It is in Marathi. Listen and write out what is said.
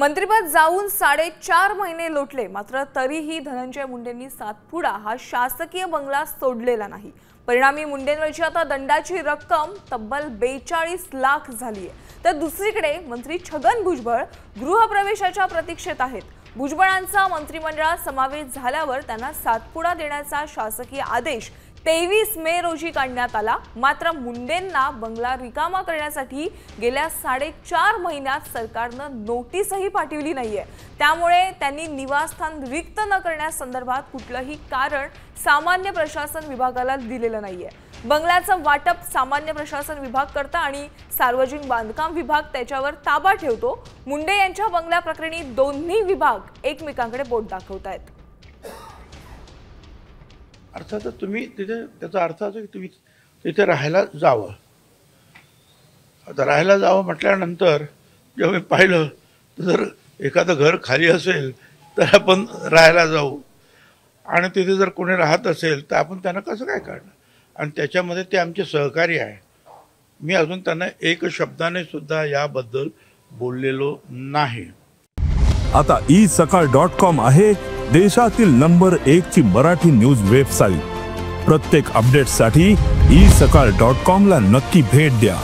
मंत्रिपद जाऊन 4.5 महिने लोटले, मात्र तरीही धनंजय मुंडेंनी सातपुडा हा शासकीय बंगला सोडलेला नाही। परिणामी मुंडेंवरची आता दंडाची रक्कम तब्बल 42 लाख झाली आहे। तर दुसरीकडे मंत्री छगन भुजबळ गृहप्रवेशाच्या प्रतीक्षेत आहेत। भुजबळांचा मंत्रिमंडळात समावेश झाल्यावर त्यांना सातपुडा देण्याचा शासकीय आदेश 23 मे रोजी काढण्यात आला। मात्र मुंडेंना बंगला रिकामा करण्यासाठी गेल्या 4.5 महिन्यात सरकारनं नोटीसही पाठवली नाहीये। त्यामुळे त्यांनी निवासस्थान रिक्त न करण्यासंदर्भात कुठलंही कारण सामान्य प्रशासन विभागाला दिलेलं नाहीये। बंगल्याचं वाटप सामान्य प्रशासन विभाग करता आणि सार्वजनिक बांधकाम विभाग त्याच्यावर ताबा ठेवतो। मुंडे यांच्या बंगल्या प्रकरणी दोन्ही विभाग एकमेकांकडे बोट दाखवतायत। अर्थातच तुम्ही तिथे त्याचा अर्थ असा की तुम्ही तिथे राहायला जावं। आता राहायला जावं म्हटल्यानंतर जेव्हा मी पाहिलं तर जर एखादं घर खाली असेल तर आपण राहायला जाऊ, आणि तिथे जर कोणी राहत असेल तर आपण त्यांना कसं काय काढणार, आणि त्याच्यामध्ये ते आमचे सहकारी आहे। मी अजून त्यांना एक शब्दाने सुद्धा याबद्दल बोललेलो नाही। आता isakal.com आहे देशातील नंबर 1 ची मराठी न्यूज वेबसाईट। प्रत्येक अपडेटसाठी isakal.com ला नक्की भेट द्या।